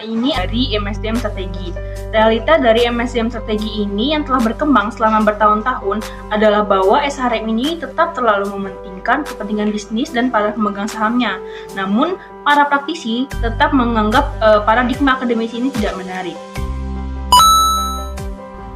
ini dari MSDM Strategi. Realita dari MSDM Strategi ini yang telah berkembang selama bertahun-tahun adalah bahwa SHRM ini tetap terlalu mementingkan kepentingan bisnis dan para pemegang sahamnya. Namun, para praktisi tetap menganggap paradigma akademisi ini tidak menarik.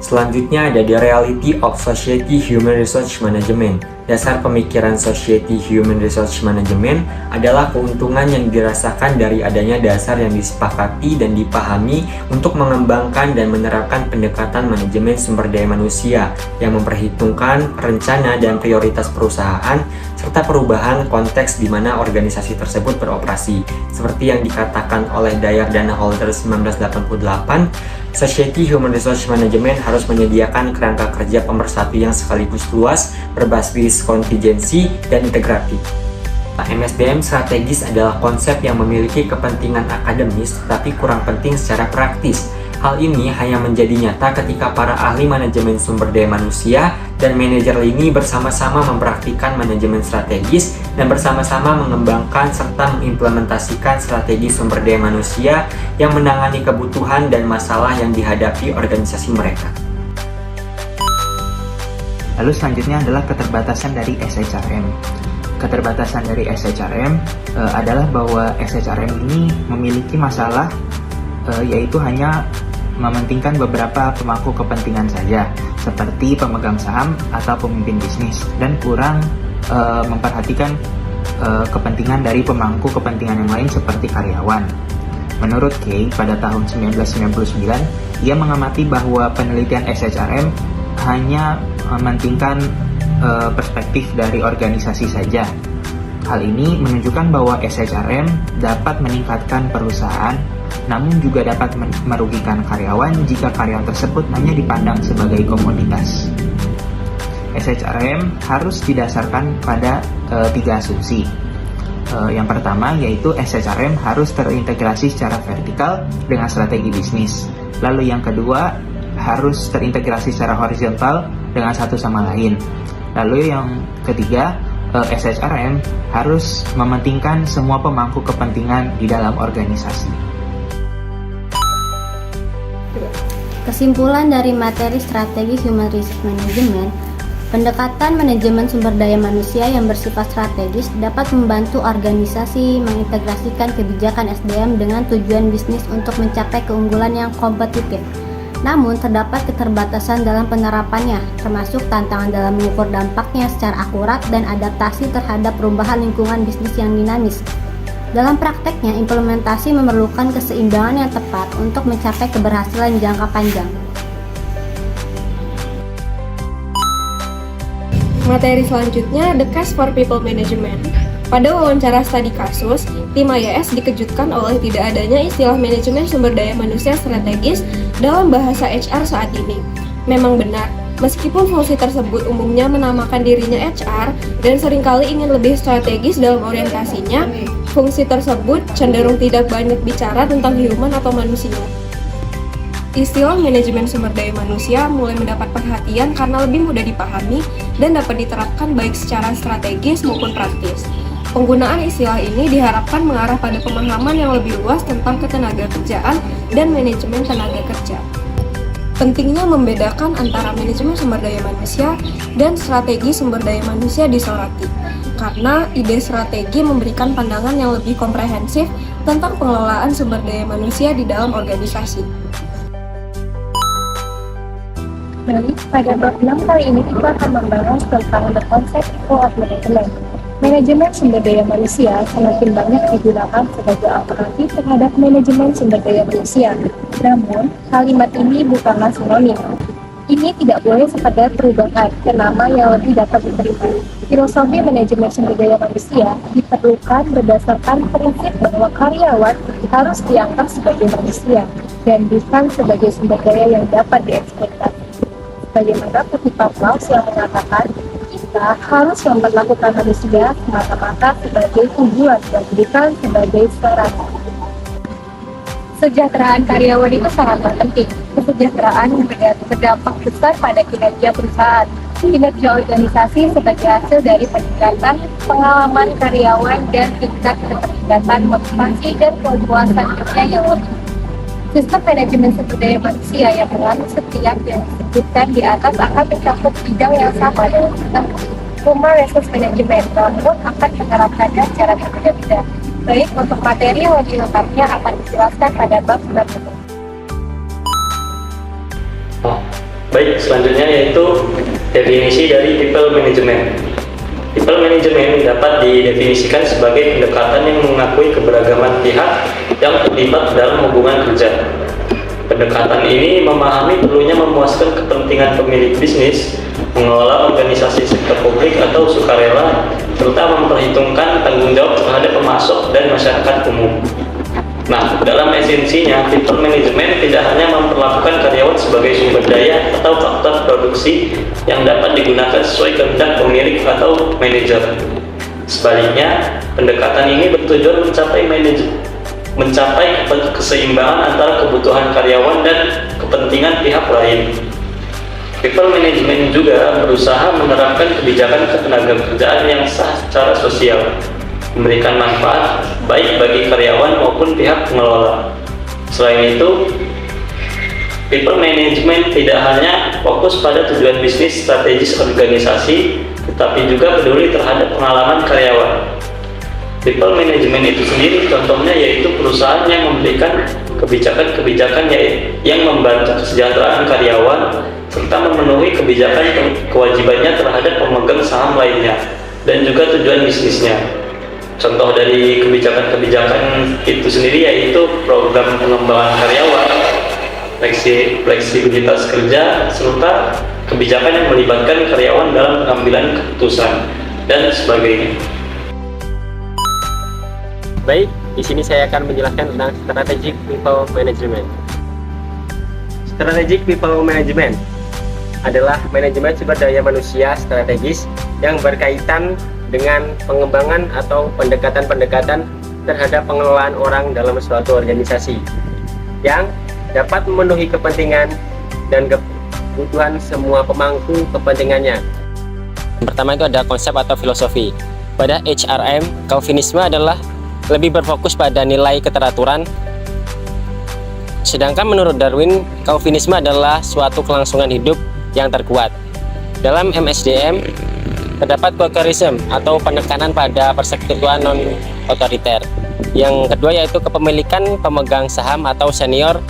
Selanjutnya ada The Reality of Society Human Resource Management. Dasar pemikiran Society Human Resource Management adalah keuntungan yang dirasakan dari adanya dasar yang disepakati dan dipahami untuk mengembangkan dan menerapkan pendekatan manajemen sumber daya manusia yang memperhitungkan rencana dan prioritas perusahaan serta perubahan konteks di mana organisasi tersebut beroperasi. Seperti yang dikatakan oleh Dyer dan Holder 1988, Society Human Resource Management harus menyediakan kerangka kerja pemersatu yang sekaligus luas, berbasis kontingensi dan integratif. MSDM strategis adalah konsep yang memiliki kepentingan akademis tetapi kurang penting secara praktis. Hal ini hanya menjadi nyata ketika para ahli manajemen sumber daya manusia dan manajer lini bersama-sama mempraktikkan manajemen strategis dan bersama-sama mengembangkan serta mengimplementasikan strategi sumber daya manusia yang menangani kebutuhan dan masalah yang dihadapi organisasi mereka. Lalu selanjutnya adalah keterbatasan dari SHRM. Keterbatasan dari SHRM adalah bahwa SHRM ini memiliki masalah yaitu hanya mementingkan beberapa pemangku kepentingan saja, seperti pemegang saham atau pemimpin bisnis, dan kurang memperhatikan kepentingan dari pemangku kepentingan yang lain seperti karyawan. Menurut Kay, pada tahun 1999, ia mengamati bahwa penelitian SHRM hanya mementingkan perspektif dari organisasi saja. Hal ini menunjukkan bahwa SHRM dapat meningkatkan perusahaan, namun juga dapat merugikan karyawan jika karyawan tersebut hanya dipandang sebagai komoditas. SHRM harus didasarkan pada 3 asumsi. Yang pertama yaitu SHRM harus terintegrasi secara vertikal dengan strategi bisnis. Lalu yang kedua harus terintegrasi secara horizontal dengan satu sama lain. Lalu yang ketiga, SHRM harus mementingkan semua pemangku kepentingan di dalam organisasi. Kesimpulan dari materi strategi Human Resource Management, pendekatan manajemen sumber daya manusia yang bersifat strategis dapat membantu organisasi mengintegrasikan kebijakan SDM dengan tujuan bisnis untuk mencapai keunggulan yang kompetitif. Namun, terdapat keterbatasan dalam penerapannya, termasuk tantangan dalam mengukur dampaknya secara akurat dan adaptasi terhadap perubahan lingkungan bisnis yang dinamis. Dalam prakteknya, implementasi memerlukan keseimbangan yang tepat untuk mencapai keberhasilan jangka panjang. Materi selanjutnya, The Case for People Management. Pada wawancara studi kasus, tim IAS dikejutkan oleh tidak adanya istilah manajemen sumber daya manusia strategis dalam bahasa HR saat ini. Memang benar, meskipun fungsi tersebut umumnya menamakan dirinya HR dan seringkali ingin lebih strategis dalam orientasinya, fungsi tersebut cenderung tidak banyak bicara tentang human atau manusia. Istilah manajemen sumber daya manusia mulai mendapat perhatian karena lebih mudah dipahami dan dapat diterapkan baik secara strategis maupun praktis. Penggunaan istilah ini diharapkan mengarah pada pemahaman yang lebih luas tentang ketenagakerjaan dan manajemen tenaga kerja. Pentingnya membedakan antara manajemen sumber daya manusia dan strategi sumber daya manusia disoroti, karena ide strategi memberikan pandangan yang lebih komprehensif tentang pengelolaan sumber daya manusia di dalam organisasi. Baik, pada bab 6 kali ini kita akan membahas tentang the concept of management. Manajemen sumber daya manusia semakin banyak digunakan sebagai alternatif terhadap manajemen sumber daya manusia. Namun, kalimat ini bukanlah sinonim. Ini tidak boleh sekadar perubahan ke nama yang lebih dapat diterima. Filosofi manajemen sumber daya manusia diperlukan berdasarkan prinsip bahwa karyawan harus dianggap sebagai manusia dan bukan sebagai sumber daya yang dapat dieksploitasi. Bagaimana kutipan Klaus yang mengatakan, kita harus memperlakukan manusia semata-mata sebagai tujuan dan bukan sebagai sarana. Kesejahteraan karyawan itu sangat penting. Kesejahteraan berdampak besar pada kinerja perusahaan. Kinerja organisasi sebagai hasil dari peningkatan pengalaman karyawan dan tingkat keterlibatan motivasi dan kepuasan kerja yang lebih. Sistem manajemen sumber daya manusia yang mengatur setiap yang disebutkan di atas akan mencakup bidang yang sama dengan sistem Human Resource Management, namun akan menerapkannya secara berbeda-beda. Baik, untuk materi yang lebih lengkapnya akan dijelaskan pada bab selanjutnya. Baik, selanjutnya yaitu definisi dari people management. People management dapat didefinisikan sebagai pendekatan yang mengakui keberagaman pihak yang terlibat dalam hubungan kerja. Pendekatan ini memahami perlunya memuaskan kepentingan pemilik bisnis, mengelola organisasi sektor publik atau sukarela, serta memperhitungkan tanggung jawab terhadap pemasok dan masyarakat umum. Nah, dalam esensinya, people management tidak hanya memperlakukan karyawan sebagai sumber daya atau faktor produksi yang dapat digunakan sesuai kehendak pemilik atau manajer. Sebaliknya, pendekatan ini bertujuan mencapai keseimbangan antara kebutuhan karyawan dan kepentingan pihak lain. People management juga berusaha menerapkan kebijakan ketenagakerjaan yang sah secara sosial, memberikan manfaat baik bagi karyawan maupun pihak pengelola. Selain itu, people management tidak hanya fokus pada tujuan bisnis strategis organisasi, tetapi juga peduli terhadap pengalaman karyawan. People management itu sendiri contohnya yaitu perusahaan yang memberikan kebijakan-kebijakan yang membantu kesejahteraan karyawan serta memenuhi kewajibannya terhadap pemegang saham lainnya dan juga tujuan bisnisnya. Contoh dari kebijakan-kebijakan itu sendiri yaitu program pengembangan karyawan, fleksibilitas kerja, serta kebijakan yang melibatkan karyawan dalam pengambilan keputusan, dan sebagainya. Baik, di sini saya akan menjelaskan tentang strategic people management. Strategic people management adalah manajemen sumber daya manusia strategis yang berkaitan dengan pengembangan atau pendekatan-pendekatan terhadap pengelolaan orang dalam suatu organisasi yang dapat memenuhi kepentingan dan kebutuhan semua pemangku kepentingannya. Yang pertama itu ada konsep atau filosofi. Pada HRM, Calvinisme adalah lebih berfokus pada nilai keteraturan, sedangkan menurut Darwin, Calvinisme adalah suatu kelangsungan hidup yang terkuat. Dalam MSDM, terdapat quakerism atau penekanan pada persekutuan non-otoriter. Yang kedua yaitu kepemilikan pemegang saham atau senior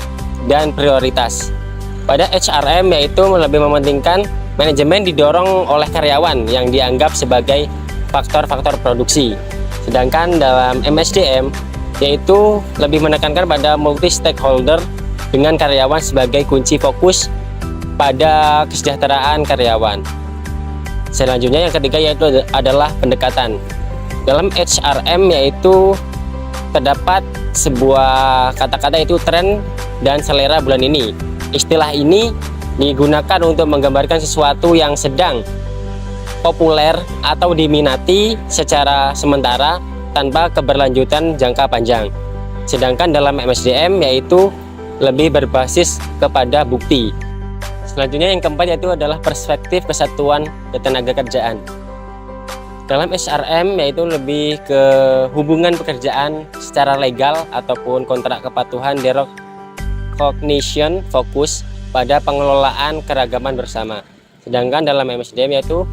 dan prioritas. Pada HRM yaitu lebih mementingkan manajemen didorong oleh karyawan yang dianggap sebagai faktor-faktor produksi. Sedangkan dalam MSDM yaitu lebih menekankan pada multi-stakeholder dengan karyawan sebagai kunci fokus pada kesejahteraan karyawan. Selanjutnya yang ketiga yaitu adalah pendekatan. Dalam HRM yaitu terdapat sebuah kata-kata yaitu tren dan selera bulan ini. Istilah ini digunakan untuk menggambarkan sesuatu yang sedang populer atau diminati secara sementara tanpa keberlanjutan jangka panjang. Sedangkan dalam MSDM yaitu lebih berbasis kepada bukti. Selanjutnya yang keempat yaitu adalah perspektif kesatuan ketenagakerjaan. Dalam HRM yaitu lebih ke hubungan pekerjaan secara legal ataupun kontrak kepatuhan recognition fokus pada pengelolaan keragaman bersama. Sedangkan dalam MSDM yaitu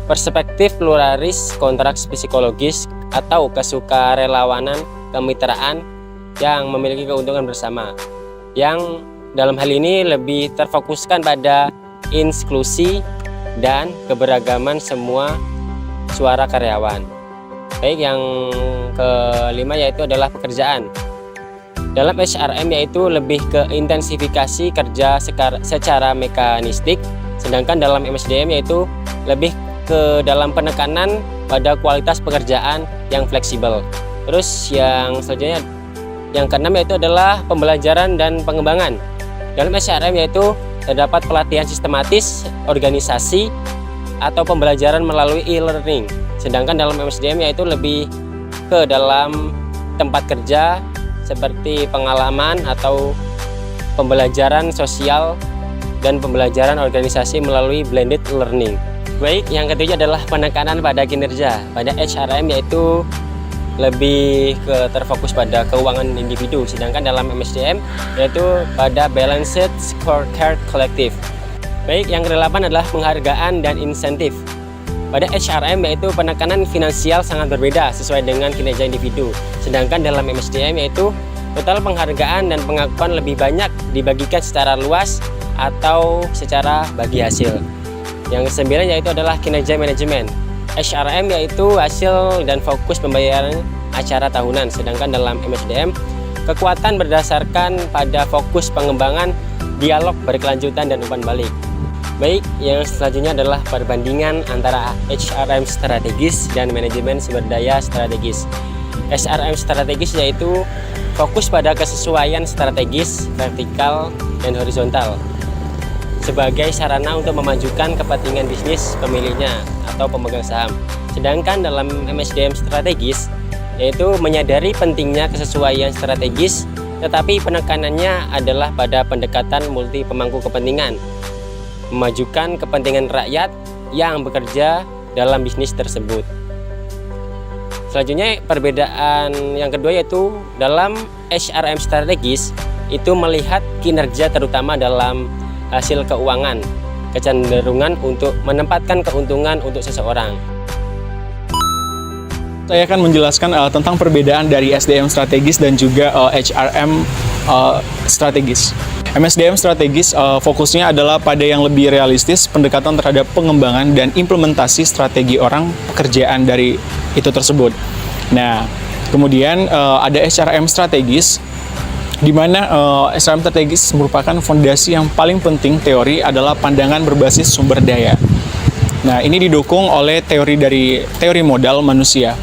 perspektif pluralis kontrak psikologis atau kesukarelawanan kemitraan yang memiliki keuntungan bersama, yang dalam hal ini lebih terfokuskan pada inklusi dan keberagaman semua suara karyawan. Baik, yang kelima yaitu adalah pekerjaan. Dalam HRM yaitu lebih ke intensifikasi kerja secara mekanistik, sedangkan dalam MSDM yaitu lebih ke dalam penekanan pada kualitas pekerjaan yang fleksibel. Terus yang selanjutnya yang keenam yaitu adalah pembelajaran dan pengembangan. Dalam HRM yaitu terdapat pelatihan sistematis, organisasi, atau pembelajaran melalui e-learning. Sedangkan dalam MSDM yaitu lebih ke dalam tempat kerja seperti pengalaman atau pembelajaran sosial dan pembelajaran organisasi melalui blended learning. Baik, yang ketiga adalah penekanan pada kinerja. Pada HRM yaitu lebih terfokus pada keuangan individu, sedangkan dalam MSDM yaitu pada Balanced Scorecard Collective. Baik, yang ke-8 adalah penghargaan dan insentif. Pada HRM yaitu penekanan finansial sangat berbeda sesuai dengan kinerja individu, sedangkan dalam MSDM yaitu total penghargaan dan pengakuan lebih banyak dibagikan secara luas atau secara bagi hasil. Yang ke-9 yaitu adalah kinerja manajemen. HRM yaitu hasil dan fokus pembayaran acara tahunan, sedangkan dalam MSDM kekuatan berdasarkan pada fokus pengembangan, dialog berkelanjutan dan umpan balik. Baik, yang selanjutnya adalah perbandingan antara HRM strategis dan manajemen sumber daya strategis. HRM strategis yaitu fokus pada kesesuaian strategis, vertikal, dan horizontal sebagai sarana untuk memajukan kepentingan bisnis pemiliknya atau pemegang saham. Sedangkan dalam MSDM strategis yaitu menyadari pentingnya kesesuaian strategis, tetapi penekanannya adalah pada pendekatan multi pemangku kepentingan, memajukan kepentingan rakyat yang bekerja dalam bisnis tersebut. Selanjutnya perbedaan yang kedua yaitu dalam HRM strategis itu melihat kinerja terutama dalam hasil keuangan, kecenderungan untuk menempatkan keuntungan untuk seseorang. Saya akan menjelaskan tentang perbedaan dari SDM strategis dan juga HRM strategis. MSDM strategis fokusnya adalah pada yang lebih realistis, pendekatan terhadap pengembangan dan implementasi strategi orang pekerjaan dari itu tersebut. Nah, kemudian ada HRM strategis, di mana HRM strategis merupakan fondasi yang paling penting. Teori adalah pandangan berbasis sumber daya. Nah, ini didukung oleh teori modal manusia.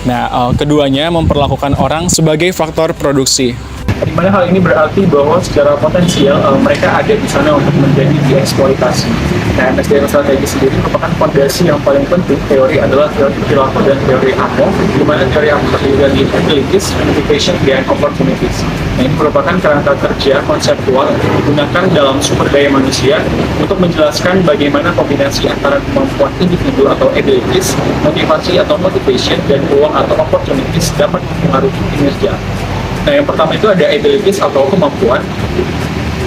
Nah, keduanya memperlakukan orang sebagai faktor produksi. Di mana hal ini berarti bahwa secara potensial mereka ada di sana untuk menjadi dieksploitasi. Nah, MSDM strategis sendiri merupakan fondasi yang paling penting. Teori adalah teori perilaku dan teori Amo, di mana teori Amo terdiri dari abilities, motivation, dan opportunities. Nah, ini merupakan kerangka kerja konseptual yang digunakan dalam sumber daya manusia untuk menjelaskan bagaimana kombinasi antara kemampuan individu atau abilities, motivasi atau motivation, dan peluang atau opportunities dapat mempengaruhi kinerja. Nah, yang pertama itu ada abilities atau kemampuan.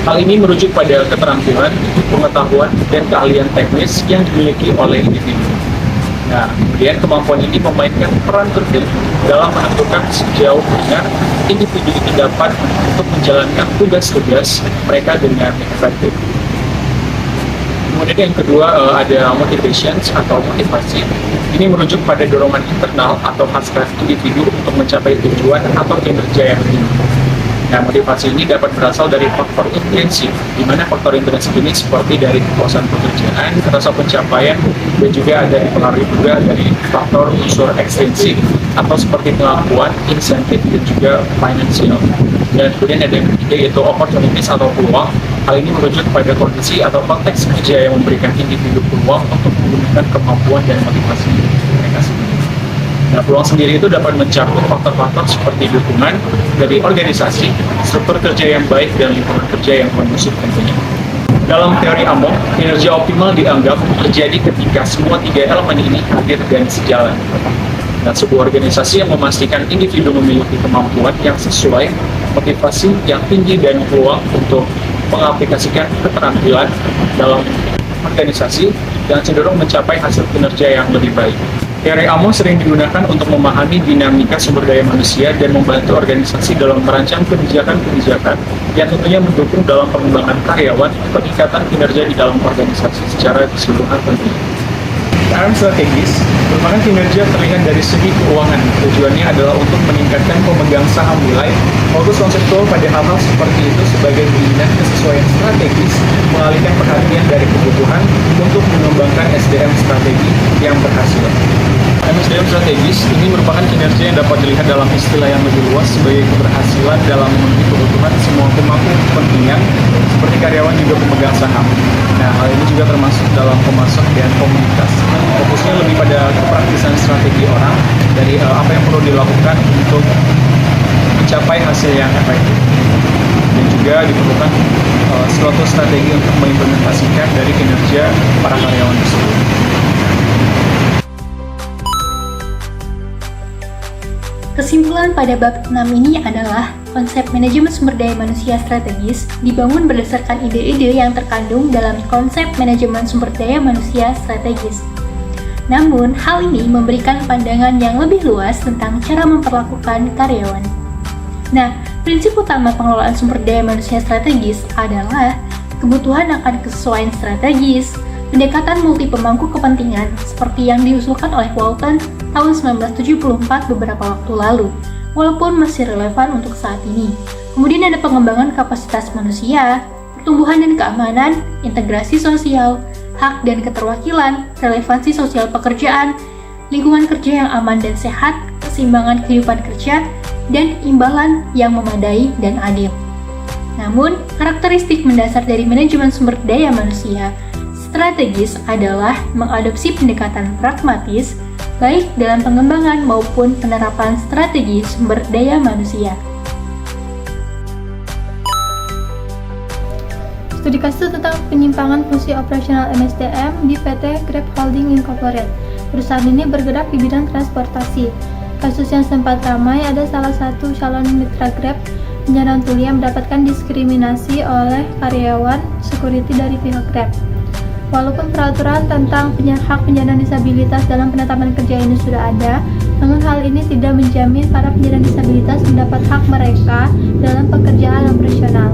Hal ini merujuk pada keterampilan, pengetahuan, dan keahlian teknis yang dimiliki oleh individu. Nah, kemudian kemampuan ini memainkan peran penting dalam menentukan sejauh mana individu itu dapat untuk menjalankan tugas-tugas mereka dengan efektif. Kemudian yang kedua ada motivations atau motivasi. Ini merujuk pada dorongan internal atau hasrat individu untuk mencapai tujuan atau kinerja yang tinggi. Nah, motivasi ini dapat berasal dari faktor intrinsik, di mana faktor intrinsik ini seperti dari kepuasan pekerjaan, rasa pencapaian, dan juga ada dipengaruhi juga dari faktor unsur ekstrinsik atau seperti pengakuan, insentif, dan juga finansial. Dan kemudian ada yang ketiga yaitu opportunities atau peluang. Hal ini merujuk pada kondisi atau konteks kerja yang memberikan individu peluang untuk menggunakan kemampuan dan motivasi mereka sendiri. Nah, peluang sendiri itu dapat mencakup faktor-faktor seperti dukungan dari organisasi, struktur kerja yang baik, dan lingkungan kerja yang kondusif tentunya. Dalam teori Amo, kinerja optimal dianggap terjadi ketika semua tiga elemen ini hadir dan sejalan. Dan sebuah organisasi yang memastikan individu memiliki kemampuan yang sesuai, motivasi yang tinggi, dan peluang untuk mengaplikasikan keterampilan dalam organisasi dan cenderung mencapai hasil kinerja yang lebih baik. Teori Amo sering digunakan untuk memahami dinamika sumber daya manusia dan membantu organisasi dalam merancang kebijakan-kebijakan yang tentunya mendukung dalam pengembangan karyawan, peningkatan kinerja di dalam organisasi secara keseluruhan penting. HRM strategis merupakan kinerja terlihat dari segi keuangan. Tujuannya adalah untuk meningkatkan pemegang saham nilai. Fokus konseptual pada hal-hal seperti itu sebagai pembinaan kesesuaian strategis, mengalihkan perhatian dari kebutuhan untuk mengembangkan SDM strategi yang berhasil. MSDM strategis ini merupakan kinerja yang dapat dilihat dalam istilah yang lebih luas sebagai keberhasilan dalam memenuhi kebutuhan semua pemangku kepentingan seperti karyawan juga pemegang saham. Nah, hal ini juga termasuk dalam pemasok dan komunitas. Fokusnya lebih pada kepraktisan strategi orang dari apa yang perlu dilakukan untuk mencapai hasil yang efektif. Dan juga diperlukan suatu strategi untuk mengimplementasikan dari kinerja para karyawan tersebut. Kesimpulan pada bab 6 ini adalah konsep manajemen sumber daya manusia strategis dibangun berdasarkan ide-ide yang terkandung dalam konsep manajemen sumber daya manusia strategis. Namun, hal ini memberikan pandangan yang lebih luas tentang cara memperlakukan karyawan. Nah, prinsip utama pengelolaan sumber daya manusia strategis adalah kebutuhan akan kesesuaian strategis, pendekatan multi pemangku kepentingan seperti yang diusulkan oleh Walton tahun 1974 beberapa waktu lalu, walaupun masih relevan untuk saat ini. Kemudian ada pengembangan kapasitas manusia, pertumbuhan dan keamanan, integrasi sosial, hak dan keterwakilan, relevansi sosial pekerjaan, lingkungan kerja yang aman dan sehat, keseimbangan kehidupan kerja, dan imbalan yang memadai dan adil. Namun, karakteristik mendasar dari manajemen sumber daya manusia strategis adalah mengadopsi pendekatan pragmatis, baik dalam pengembangan maupun penerapan strategi sumber daya manusia. Studi kasus tentang penyimpangan fungsi operasional MSDM di PT Grab Holding Incorporated. Perusahaan ini bergerak di bidang transportasi. Kasus yang sempat ramai ada salah satu calon mitra Grab, penjana tuli yang mendapatkan diskriminasi oleh karyawan security dari pihak Grab. Walaupun peraturan tentang hak penyandang disabilitas dalam penetapan kerja ini sudah ada, namun hal ini tidak menjamin para penyandang disabilitas mendapat hak mereka dalam pekerjaan operasional.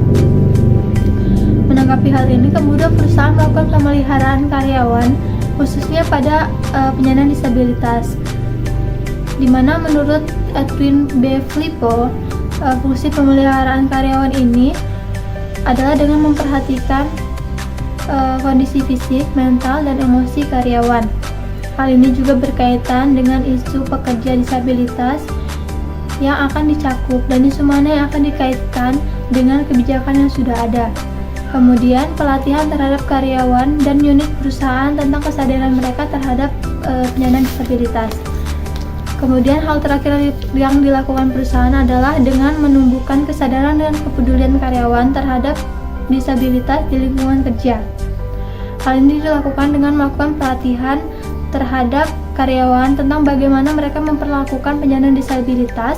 Menanggapi hal ini, kemudian perusahaan melakukan pemeliharaan karyawan, khususnya pada penyandang disabilitas, di mana menurut Edwin B. Filippo, fungsi pemeliharaan karyawan ini adalah dengan memperhatikan kondisi fisik, mental, dan emosi karyawan. Hal ini juga berkaitan dengan isu pekerja disabilitas yang akan dicakup dan isu mana yang akan dikaitkan dengan kebijakan yang sudah ada. Kemudian pelatihan terhadap karyawan dan unit perusahaan tentang kesadaran mereka terhadap penyandang disabilitas. Kemudian hal terakhir yang dilakukan perusahaan adalah dengan menumbuhkan kesadaran dan kepedulian karyawan terhadap disabilitas di lingkungan kerja. Hal ini dilakukan dengan melakukan pelatihan terhadap karyawan tentang bagaimana mereka memperlakukan penyandang disabilitas,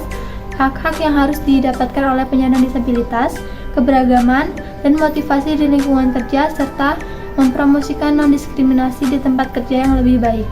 hak-hak yang harus didapatkan oleh penyandang disabilitas, keberagaman, dan motivasi di lingkungan kerja, serta mempromosikan non-diskriminasi di tempat kerja yang lebih baik.